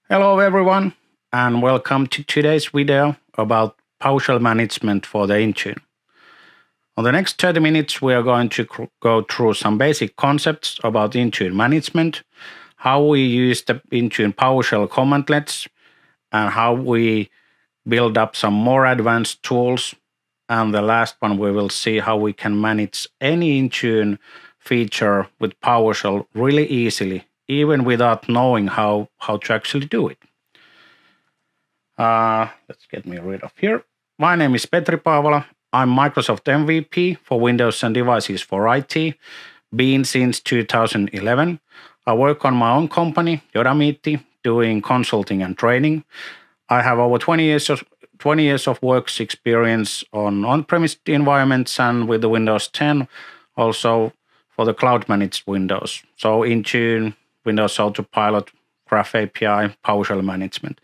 Hello everyone, and welcome to today's video about PowerShell management for the Intune. On the next 30 minutes, we are going to go through some basic concepts about Intune management, how we use the Intune PowerShell commandlets, and how we build up some more advanced tools. And the last one, we will see how we can manage any Intune feature with PowerShell really easily, even without knowing how to actually do it. Let's get me rid of here. My name is Petri Paavola. I'm Microsoft MVP for Windows and Devices for IT, been since 2011. I work on my own company, Yodamiti, doing consulting and training. I have over 20 years of work experience on-premise environments and with the Windows 10, also for the cloud-managed Windows. So Intune, Windows Autopilot, Graph API, PowerShell management.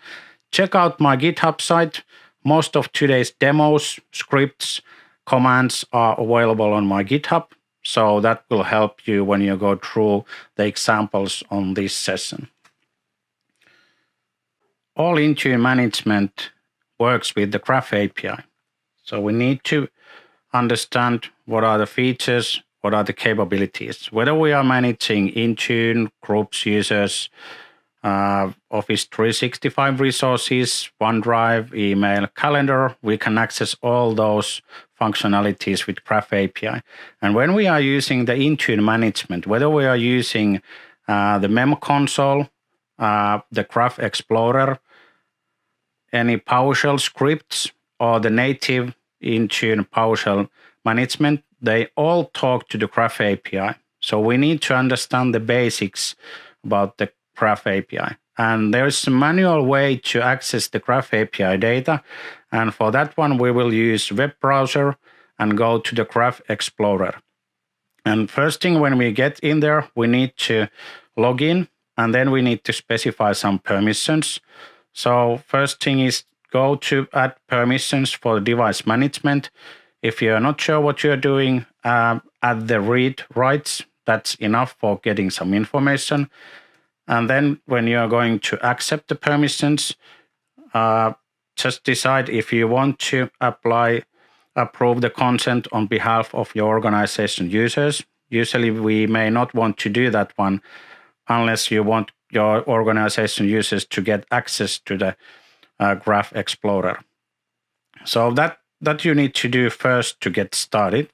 Check out my GitHub site. Most of today's demos, scripts, commands are available on my GitHub. So that will help you when you go through the examples on this session. All Intune management works with the Graph API. So we need to understand what are the features, what are the capabilities. Whether we are managing Intune, groups, users, Office 365 resources, OneDrive, email, calendar, we can access all those functionalities with Graph API. And when we are using the Intune management, whether we are using the Mem console, the Graph Explorer, any PowerShell scripts, or the native Intune PowerShell management, they all talk to the Graph API. So we need to understand the basics about the Graph API. And there's a manual way to access the Graph API data. And for that one, we will use web browser and go to the Graph Explorer. And first thing, when we get in there, we need to log in, and then we need to specify some permissions. So first thing is go to add permissions for device management. If you're not sure what you're doing, add the read writes. That's enough for getting some information. And then when you're going to accept the permissions, just decide if you want to approve the consent on behalf of your organization users. Usually we may not want to do that one unless you want your organization users to get access to the Graph Explorer. So that you need to do first to get started.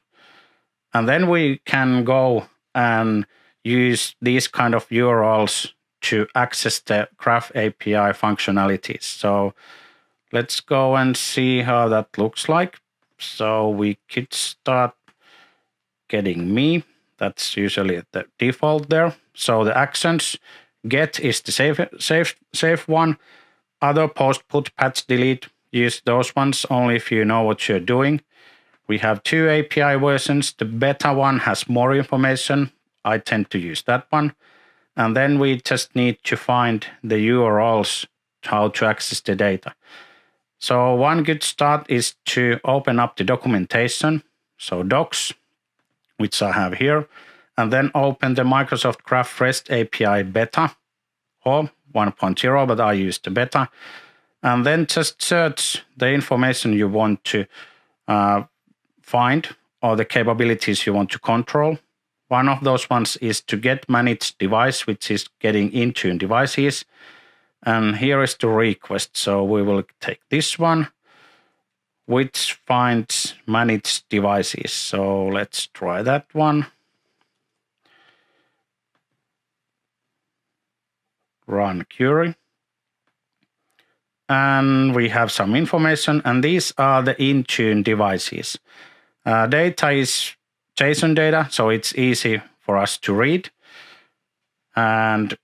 And then we can go and use these kind of URLs to access the Graph API functionalities. So let's go and see how that looks like. So we could start getting me. That's usually the default there. So the actions, get is the safe one. Other, post, put, patch, delete, use those ones only if you know what you're doing. We have two API versions. The beta one has more information. I tend to use that one. And then we just need to find the URLs, how to access the data. So one good start is to open up the documentation. So docs, which I have here, and then open the Microsoft Graph REST API beta or 1.0, but I use the beta. And then just search the information you want to find or the capabilities you want to control. One of those ones is to get managed device, which is getting Intune devices. And here is the request. So we will take this one, which finds managed devices. So let's try that one. Run query. And we have some information, and these are the Intune devices. Data is JSON data, so it's easy for us to read and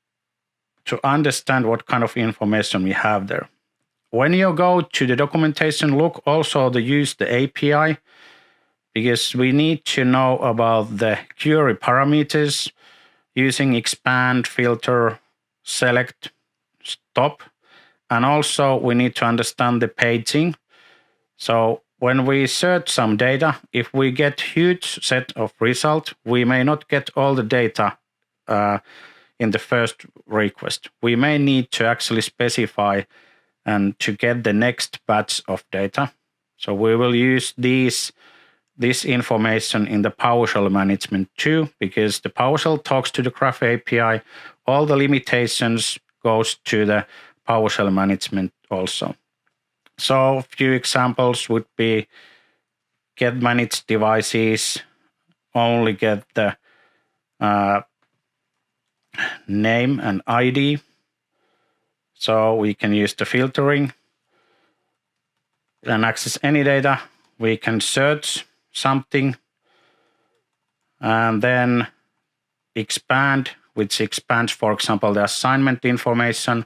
to understand what kind of information we have there. When you go to the documentation, look also to use the API, because we need to know about the query parameters using expand, filter, select, stop. And also we need to understand the paging. So when we search some data, if we get huge set of results, we may not get all the data in the first request. We may need to actually specify and to get the next batch of data. So we will use this information in the PowerShell management too, because the PowerShell talks to the Graph API. All the limitations goes to the PowerShell management also. So a few examples would be get managed devices, only get the name and ID. So we can use the filtering and access any data. We can search something and then expand, which expands, for example, the assignment information.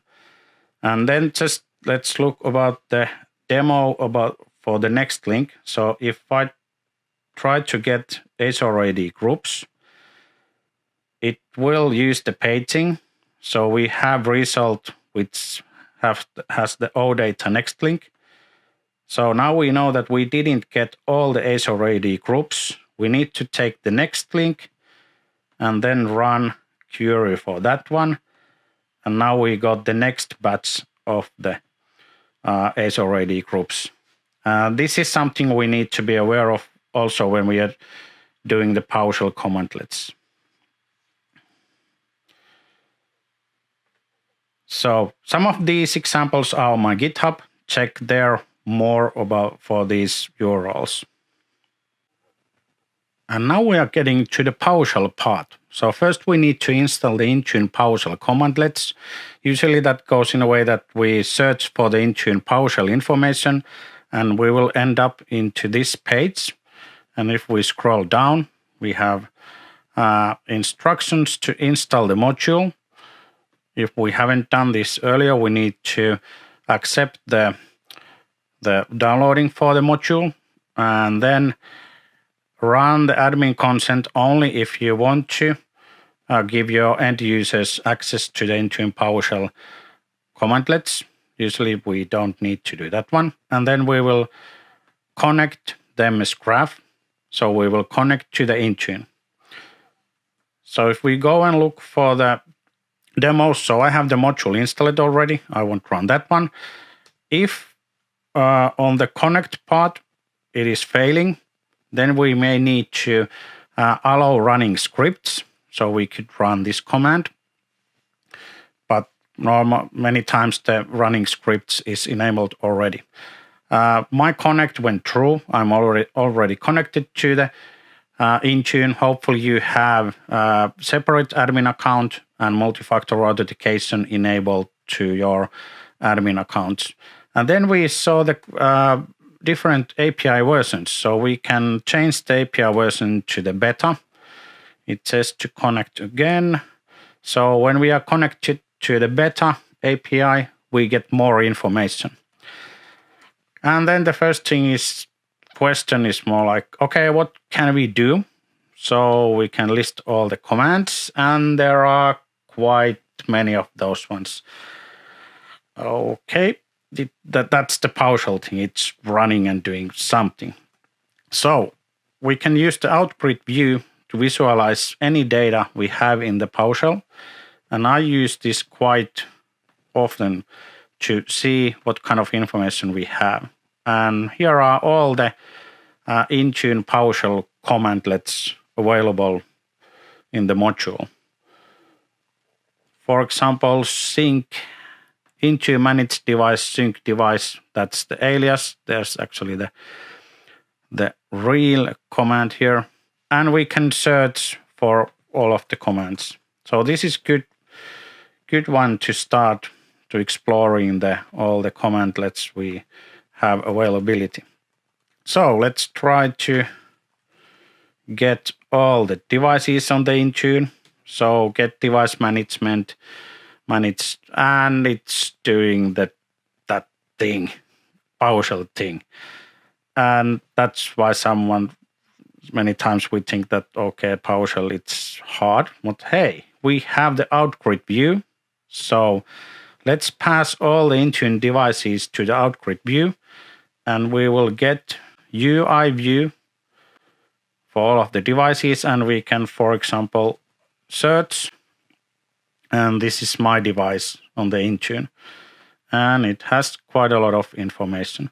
And then just let's look about the demo for the next link. So if I try to get HRAD groups, it will use the paging. So we have result which has the OData next link. So now we know that we didn't get all the HRAD groups. We need to take the next link and then run query for that one. And now we got the next batch of the HRAD groups. This is something we need to be aware of also when we are doing the PowerShell commandlets. So some of these examples are on my GitHub. Check there more about for these URLs. And now we are getting to the PowerShell part. So first we need to install the Intune PowerShell commandlets. Usually that goes in a way that we search for the Intune PowerShell information and we will end up into this page. And if we scroll down, we have instructions to install the module. If we haven't done this earlier, we need to accept the downloading for the module and then run the admin consent only if you want to give your end users access to the Intune PowerShell commandlets. Usually we don't need to do that one. And then we will connect them as graph. So we will connect to the Intune. So if we go and look for the demos, so I have the module installed already. I won't run that one. If on the connect part it is failing, then we may need to allow running scripts. So we could run this command. But many times the running scripts is enabled already. My connect went through. I'm already connected to the Intune. Hopefully you have a separate admin account and multi-factor authentication enabled to your admin accounts. And then we saw the different API versions. So we can change the API version to the beta. It says to connect again. So when we are connected to the beta API, we get more information. And then the first question is more like, okay, what can we do? So we can list all the commands, and there are quite many of those ones. Okay, that's the PowerShell thing. It's running and doing something. So we can use the outgrid view to visualize any data we have in the PowerShell. And I use this quite often to see what kind of information we have. And here are all the Intune PowerShell commandlets available in the module. For example, sync Intune managed device, sync device, that's the alias. There's actually the real command here. And we can search for all of the commands. So this is good one to start to exploring all the commandlets we have availability. So let's try to get all the devices on the Intune. So get device management managed, and it's doing that thing, PowerShell thing. And that's why many times we think that, okay, PowerShell, it's hard. But hey, we have the outgrid view. So let's pass all the Intune devices to the outgrid view, and we will get UI view for all of the devices. And we can, for example, search And this is my device on the Intune. And it has quite a lot of information.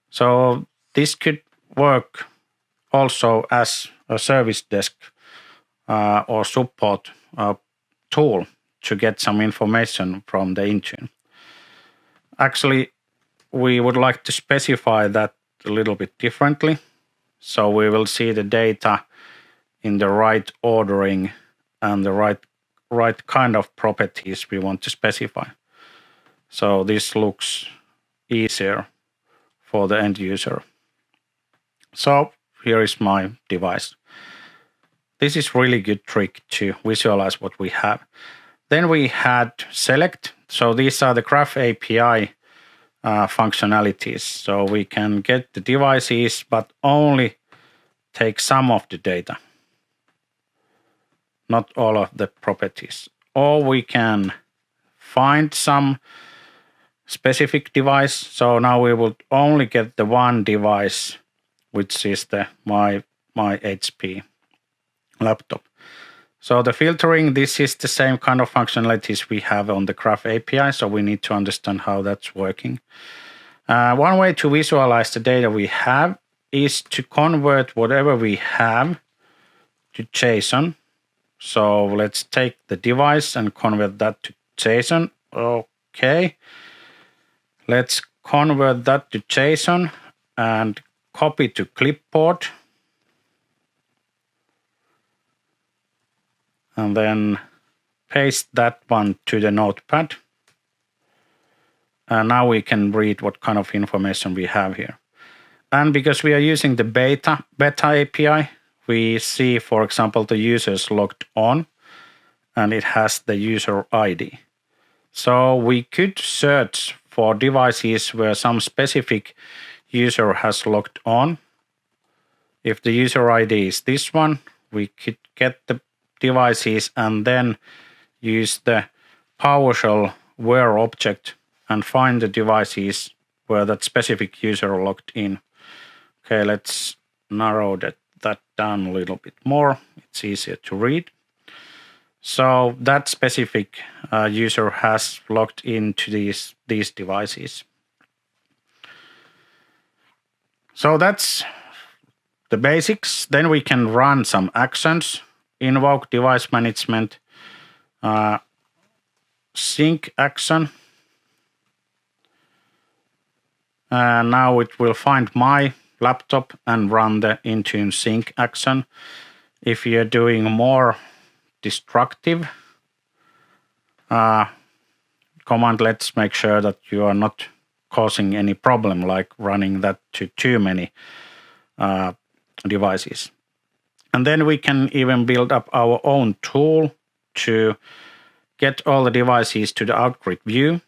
So this could work also as a service desk or support tool to get some information from the Intune. Actually, we would like to specify that a little bit differently. So we will see the data in the right ordering and the right kind of properties we want to specify. So this looks easier for the end user. So here is my device. This is really good trick to visualize what we have. Then we had select. So these are the Graph API functionalities. So we can get the devices, but only take some of the data, not all of the properties. Or we can find some specific device. So now we will only get the one device, which is my HP laptop. So the filtering, this is the same kind of functionalities we have on the Graph API. So we need to understand how that's working. One way to visualize the data we have is to convert whatever we have to JSON. So let's take the device and convert that to JSON. Okay. Let's convert that to JSON and copy to clipboard. And then paste that one to the notepad. And now we can read what kind of information we have here. And because we are using the beta API, we see, for example, the users logged on, and it has the user ID. So we could search for devices where some specific user has logged on. If the user ID is this one, we could get the devices and then use the PowerShell where object and find the devices where that specific user logged in. Okay, let's narrow that down a little bit more. It's easier to read. So that specific user has logged into these devices. So that's the basics. Then we can run some actions, invoke device management, sync action. And now it will find my laptop and run the Intune sync action. If you're doing more destructive command, let's make sure that you are not causing any problem like running that to too many devices. And then we can even build up our own tool to get all the devices to the outgrid view.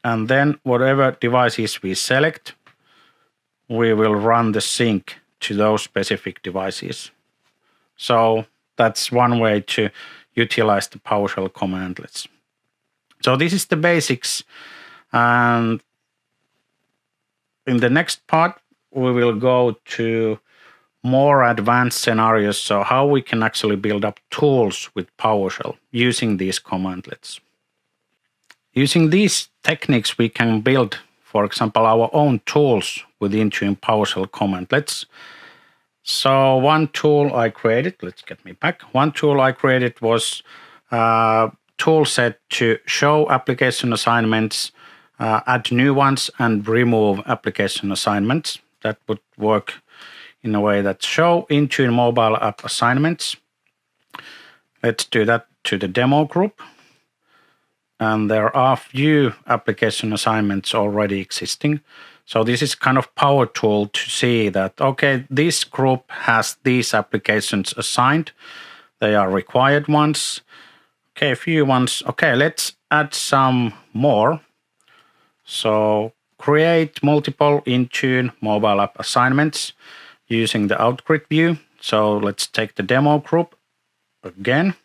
And then whatever devices we select, we will run the sync to those specific devices. So that's one way to utilize the PowerShell commandlets. So this is the basics. And in the next part, we will go to more advanced scenarios. So how we can actually build up tools with PowerShell using these commandlets. Using these techniques, we can build, for example, our own tools with Intune PowerShell commandlets. So one tool I created, let's get me back. One tool I created was a tool set to show application assignments, add new ones, and remove application assignments. That would work in a way that show Intune mobile app assignments. Let's do that to the demo group. And there are few application assignments already existing. So this is kind of power tool to see that, okay, this group has these applications assigned. They are required ones. Okay, a few ones. Okay, let's add some more. So create multiple Intune mobile app assignments using the outgrid view. So let's take the demo group again.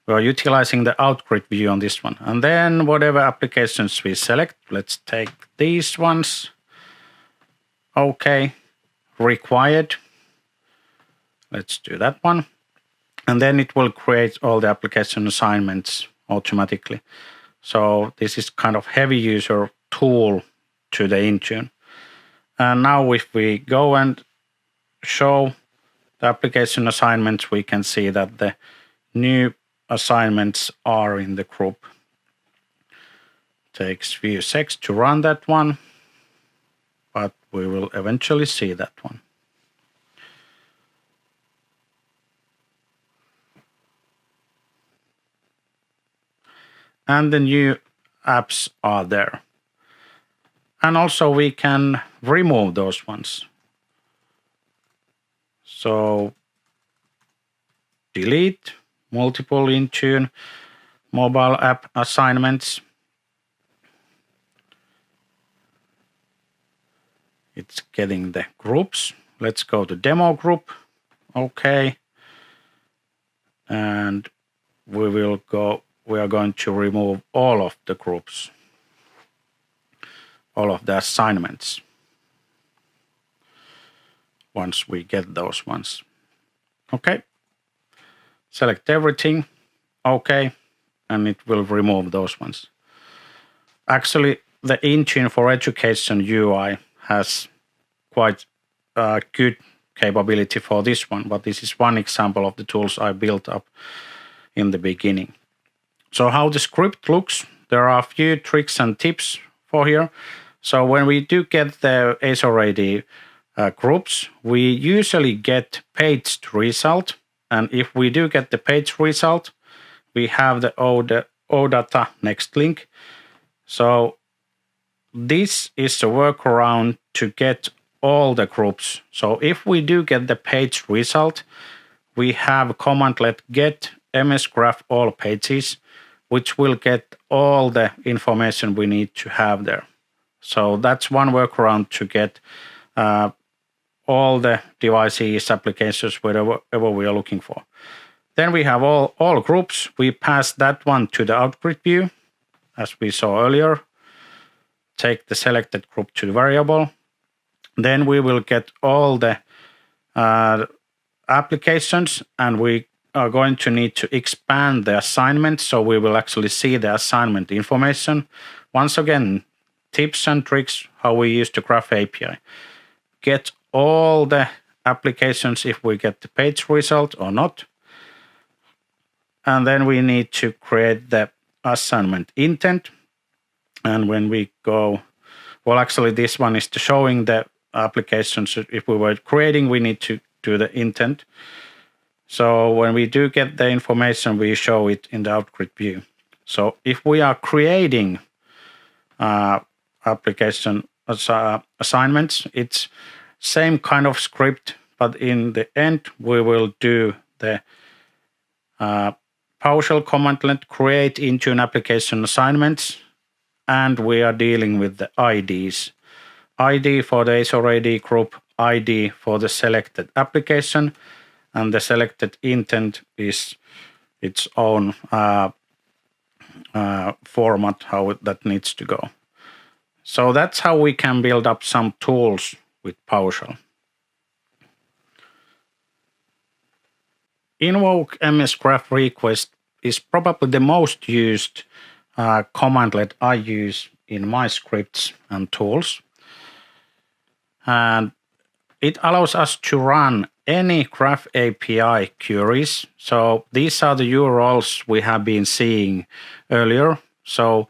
We're utilizing the outgrid view on this one. And then whatever applications we select, let's take these ones. Okay, required. Let's do that one. and then it will create all the application assignments automatically. So this is kind of heavy user tool to the Intune. And now if we go and show the application assignments, we can see that the new assignments are in the group. Takes few seconds to run that one, but we will eventually see that one. And the new apps are there. And also we can remove those ones. So delete multiple Intune mobile app assignments. It's getting the groups. Let's go to demo group. Okay. And we are going to remove all of the groups, all of the assignments, once we get those ones. Okay. Select everything. Okay. And it will remove those ones. Actually, the Intune for Education UI has quite good capability for this one, but this is one example of the tools I built up in the beginning. So how the script looks, there are a few tricks and tips for here. So when we do get the ASO.RAD groups, we usually get paged result. And if we do get the page result, we have the OData next link. So this is a workaround to get all the groups. So if we do get the page result, we have a command let get msgraph all pages, which will get all the information we need to have there. So that's one workaround to get all the devices, applications, whatever we are looking for. Then we have all groups. We pass that one to the outgrid view, as we saw earlier. Take the selected group to the variable. Then we will get all the applications, and we are going to need to expand the assignment, so we will actually see the assignment information. Once again, tips and tricks how we use the Graph API. Get all the applications if we get the page result or not. And then we need to create the assignment intent. And when we go, well, actually this one is showing the applications. If we were creating, we need to do the intent. So when we do get the information, we show it in the outgrid view. So if we are creating application assignments, it's same kind of script, but in the end, we will do the PowerShell command let create Intune application assignments, and we are dealing with the IDs. ID for the ASO.RAD group, ID for the selected application, and the selected intent is its own format, how that needs to go. So that's how we can build up some tools with PowerShell. Invoke msgraph request is probably the most used command let I use in my scripts and tools. And it allows us to run any Graph API queries. So these are the URLs we have been seeing earlier. So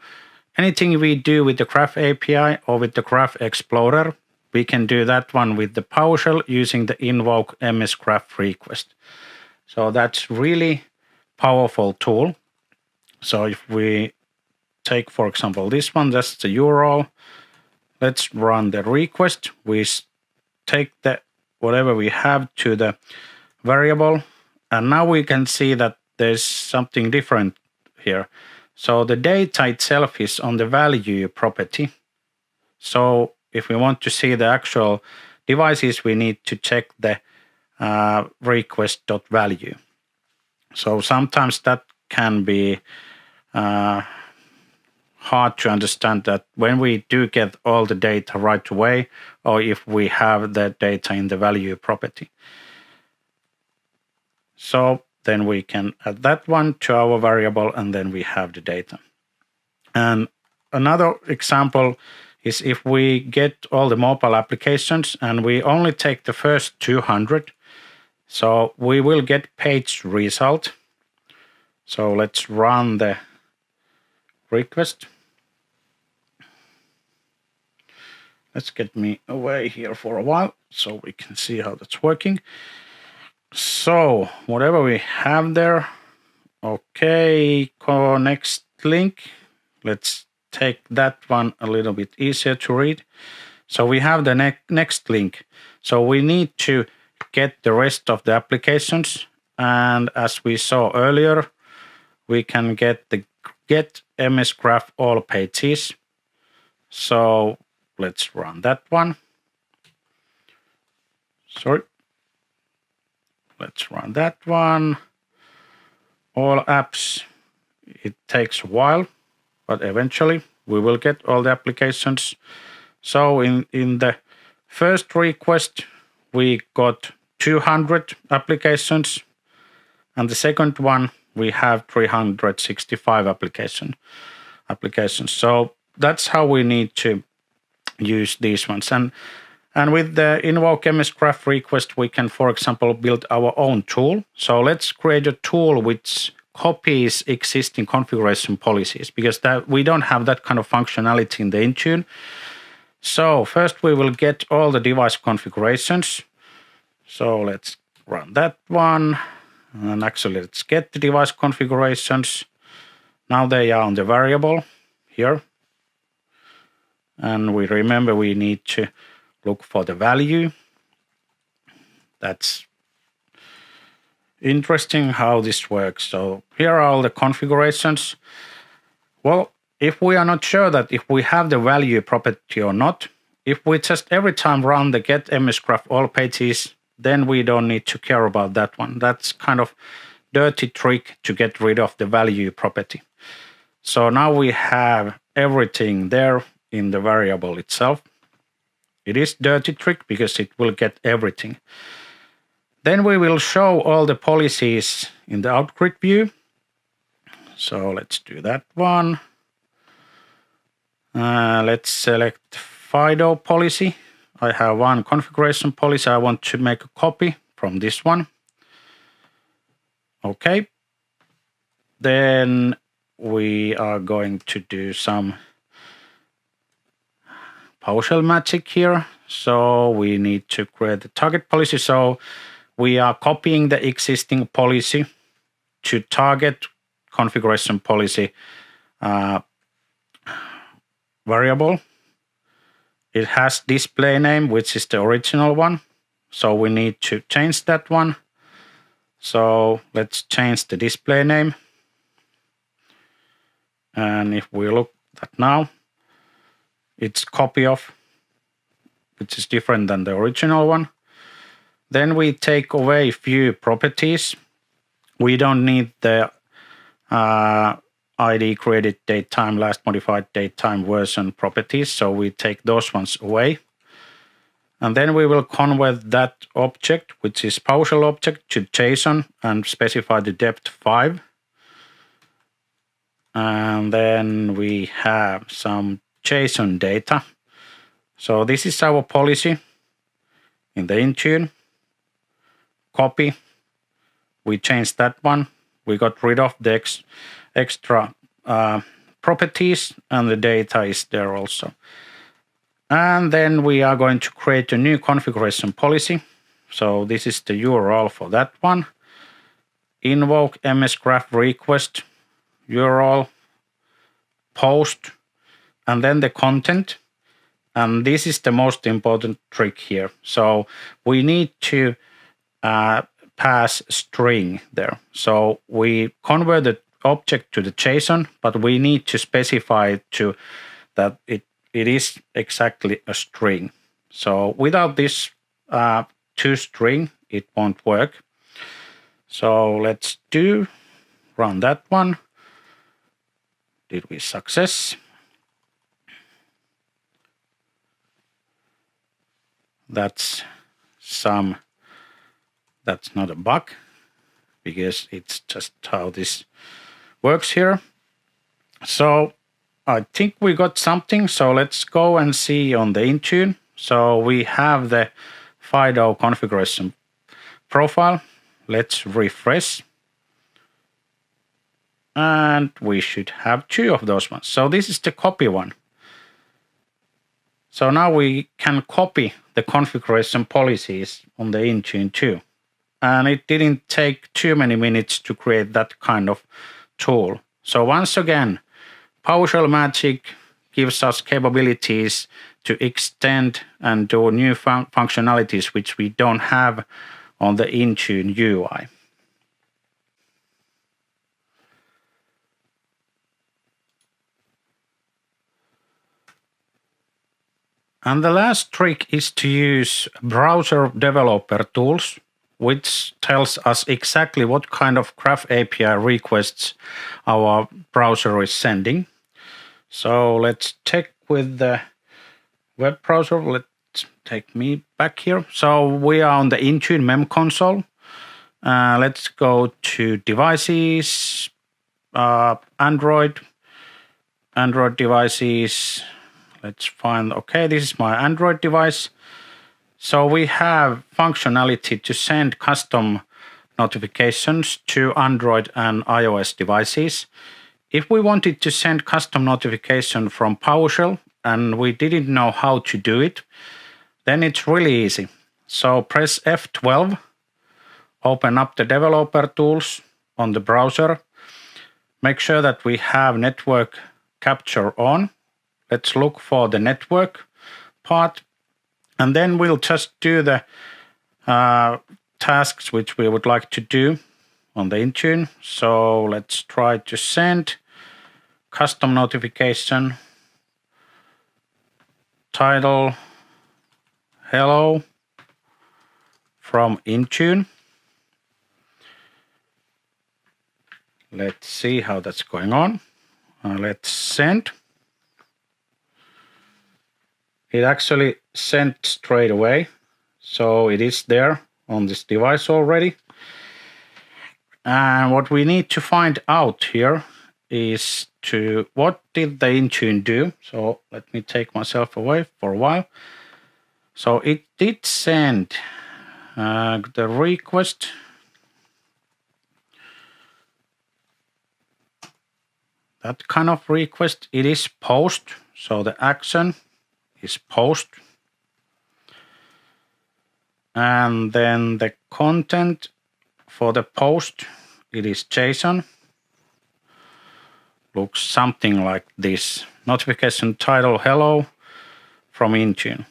anything we do with the Graph API or with the Graph Explorer, we can do that one with the PowerShell using the invoke msgraph request. So that's really powerful tool. So if we take, for example, this one, that's the URL. Let's run the request. We take the whatever we have to the variable. And now we can see that there's something different here. So the data itself is on the value property. So if we want to see the actual devices, we need to check the request.value. So sometimes that can be hard to understand that when we do get all the data right away, or if we have the data in the value property. So then we can add that one to our variable, and then we have the data. And another example is if we get all the mobile applications and we only take the first 200, so we will get page result. So let's run the request. Let's get me away here for a while so we can see how that's working. So whatever we have there, okay, next link. Let's take that one a little bit easier to read. So we have the next link. So we need to get the rest of the applications. And as we saw earlier, we can get the get MS Graph all pages. So let's run that one. Sorry. Let's run that one. All apps. It takes a while, but eventually we will get all the applications. So in the first request, we got 200 applications. And the second one, we have 365 applications. So that's how we need to use these ones. And with the invoke MS Graph request, we can, for example, build our own tool. So let's create a tool which copies existing configuration policies, because we don't have that kind of functionality in the Intune. So first we will get all the device configurations. So let's run that one. And actually, let's get the device configurations. Now they are on the variable here. And we remember we need to look for the value. That's interesting how this works. So here are all the configurations. Well, if we are not sure that if we have the value property or not, if we just every time run the get MS Graph all pages, then we don't need to care about that one. That's kind of dirty trick to get rid of the value property. So now we have everything there in the variable itself. It is dirty trick because it will get everything. Then we will show all the policies in the outgrid view. So let's do that one. Let's select FIDO policy. I have one configuration policy. I want to make a copy from this one. Okay. Then we are going to do some PowerShell magic here. So we need to create the target policy. So we are copying the existing policy to target configuration policy variable. It has display name, which is the original one. So we need to change that one. So let's change the display name. And if we look at now, it's copy of, which is different than the original one. Then we take away a few properties. We don't need the ID created date time, last modified date time version properties. So we take those ones away. And then we will convert that object, which is PowerShell object, to JSON and specify the depth 5. And then we have some JSON data. So this is our policy in the Intune. Copy. We changed that one. We got rid of the extra properties, and the data is there also. And then we are going to create a new configuration policy. So this is the URL for that one. Invoke MS Graph request URL post, and then the content. And this is the most important trick here. So we need to pass string there. So we convert the object to the JSON, but we need to specify to that it is exactly a string. So without this toString, it won't work. So let's run that one. Did we success? That's not a bug, because it's just how this works here. So I think we got something. So let's go and see on the Intune. So we have the FIDO configuration profile. Let's refresh. And we should have 2 of those ones. So this is the copy one. So now we can copy the configuration policies on the Intune too. And it didn't take too many minutes to create that kind of tool. So once again, PowerShell Magic gives us capabilities to extend and do new functionalities which we don't have on the Intune UI. And the last trick is to use browser developer tools, which tells us exactly what kind of Graph API requests our browser is sending. So let's check with the web browser. Let's take me back here. So we are on the Intune mem console. Let's go to devices, Android devices. Let's find, okay, this is my Android device. So we have functionality to send custom notifications to Android and iOS devices. If we wanted to send custom notification from PowerShell and we didn't know how to do it, then it's really easy. So press F12, open up the developer tools on the browser. Make sure that we have network capture on. Let's look for the network part, and then we'll just do the tasks which we would like to do on the Intune. So let's try to send custom notification, title, hello from Intune. Let's see how that's going on. Let's send. It actually sent straight away, so it is there on this device already. And what we need to find out here is what did the Intune do? So let me take myself away for a while. So it did send the request. That kind of request, it is post, so the action is post, and then the content for the post, it is JSON. Looks something like this. Notification title hello from Intune.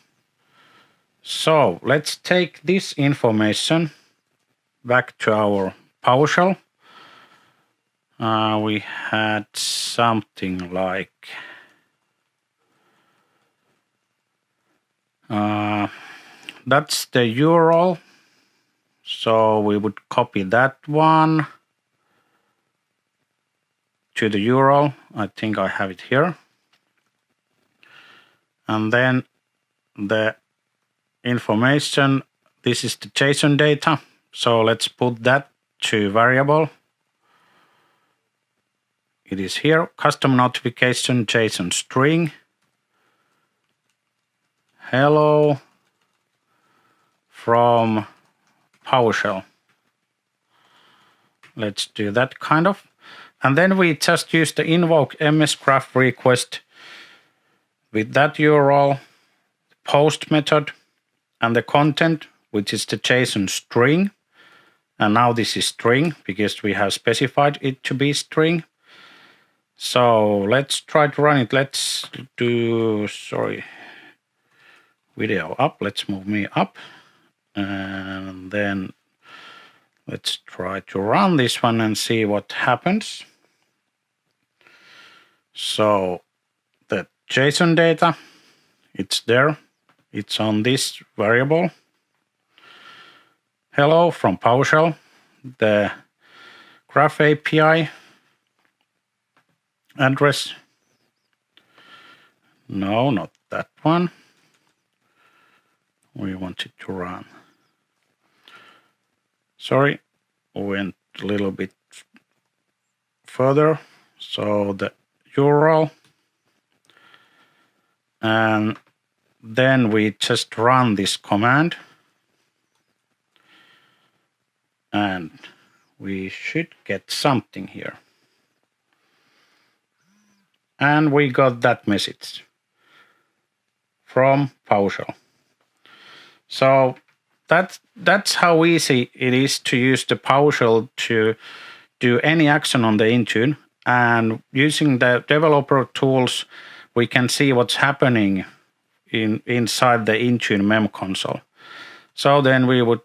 So let's take this information back to our PowerShell. We had something like that's the URL, so we would copy that one to the URL. I think I have it here. And then the information, this is the JSON data, so let's put that to variable. It is here, custom notification JSON string, hello from PowerShell. Let's do that kind of. And then we just use the invoke MS-graph request with that URL, post method, and the content, which is the JSON string. And now this is string because we have specified it to be string. So let's try to run it. Let's do, video up. Let's move me up. And then let's try to run this one and see what happens. So the JSON data, it's there. It's on this variable. Hello from PowerShell. The Graph API address. No, not that one. We want it to run. Sorry, went a little bit further. So the URL, and then we just run this command, and we should get something here. And we got that message from PowerShell. So that's how easy it is to use the PowerShell to do any action on the Intune. And using the developer tools, we can see what's happening inside the Intune mem console. So then we would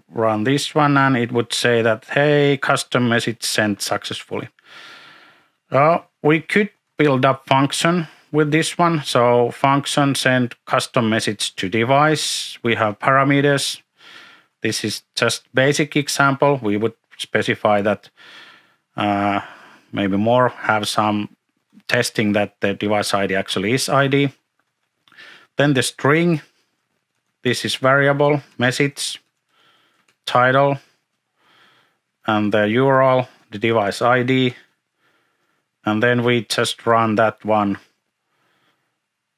run this one, and it would say that, hey, custom message sent successfully. We could build up function with this one. So function send custom message to device. We have parameters. This is just basic example. We would specify that maybe more, have some testing that the device ID actually is ID. Then the string, this is variable, message, title, and the URL, the device ID. And then we just run that one,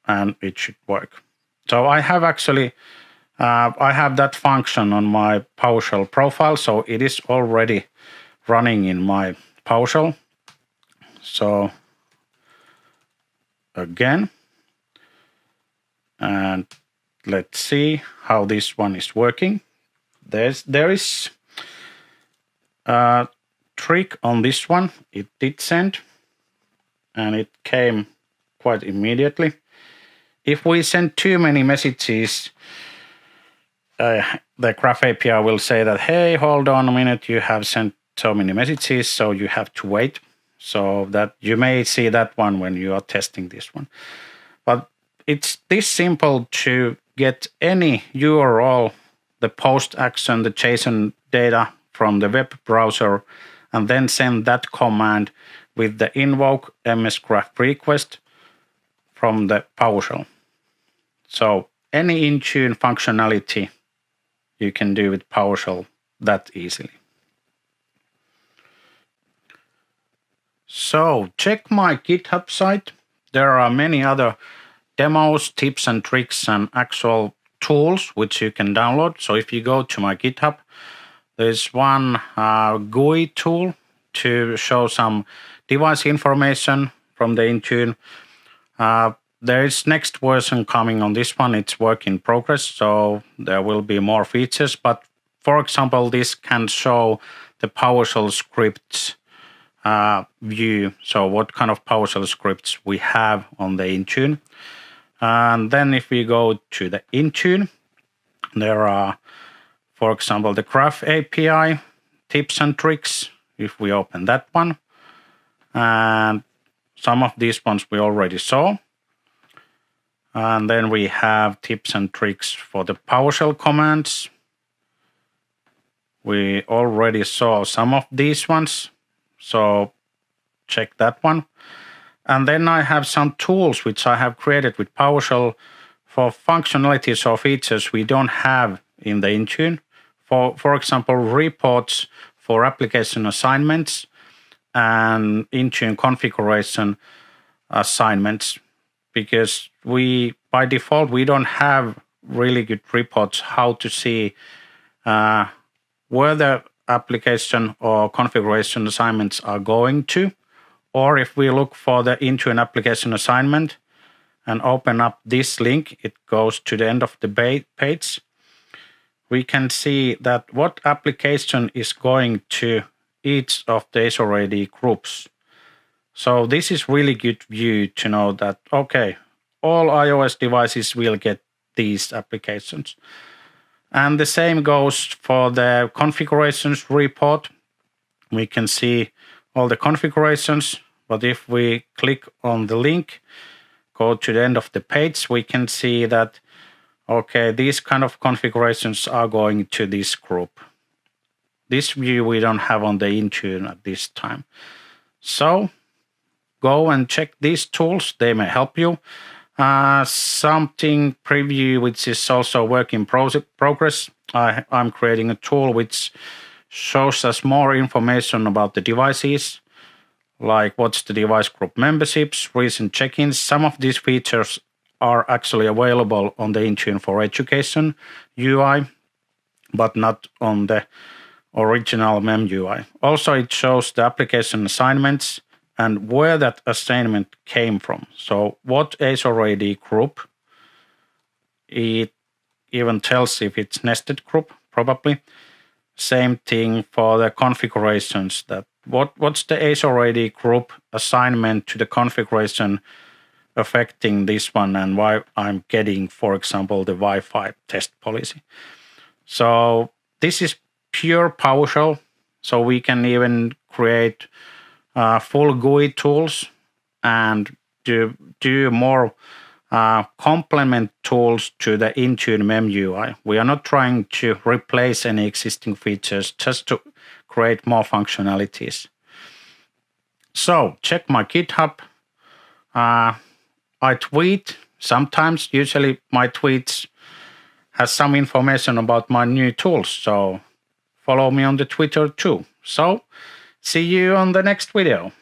and it should work. So I have actually, I have that function on my PowerShell profile, so it is already running in my PowerShell. So again, and let's see how this one is working. There is a trick on this one. It did send, and it came quite immediately. If we send too many messages, the Graph API will say that, hey, hold on a minute, you have sent so many messages, so you have to wait. So that you may see that one when you are testing this one. But it's this simple to get any URL, the post action, the JSON data from the web browser, and then send that command with the invoke MS Graph request from the PowerShell. So any Intune functionality you can do with PowerShell that easily. So check my GitHub site. There are many other demos, tips and tricks, and actual tools which you can download. So if you go to my GitHub, there's one GUI tool to show some device information from the Intune. There is next version coming on this one. It's work in progress, so there will be more features. But for example, this can show the PowerShell scripts view. So what kind of PowerShell scripts we have on the Intune. And then if we go to the Intune, there are, for example, the Graph API tips and tricks. If we open that one, and some of these ones we already saw. And then we have tips and tricks for the PowerShell commands. We already saw some of these ones, so check that one. And then I have some tools which I have created with PowerShell for functionalities or features we don't have in the Intune. For example, reports for application assignments and Intune configuration assignments, because by default we don't have really good reports how to see where the application or configuration assignments are going to. Or if we look for the Intune application assignment and open up this link, it goes to the end of the page. We can see that what application is going to each of the SRAD groups. So this is really good view to know that, okay, all iOS devices will get these applications. And the same goes for the configurations report. We can see all the configurations, but if we click on the link, go to the end of the page, we can see that, okay, these kind of configurations are going to this group. This view we don't have on the Intune at this time. So go and check these tools, they may help you. Something preview which is also work in progress. I'm creating a tool which shows us more information about the devices, like what's the device group memberships, recent check-ins. Some of these features are actually available on the Intune for Education UI, but not on the original MEM UI. Also, it shows the application assignments and where that assignment came from. So what ASO AD group, it even tells if it's nested group, probably. Same thing for the configurations, that what's the ASO AD group assignment to the configuration affecting this one, and why I'm getting, for example, the Wi-Fi test policy. So this is pure PowerShell. So we can even create full GUI tools and do more complement tools to the Intune MEM UI. We are not trying to replace any existing features, just to create more functionalities. So check my GitHub. I tweet sometimes. Usually my tweets has some information about my new tools. So follow me on the Twitter too. So see you on the next video.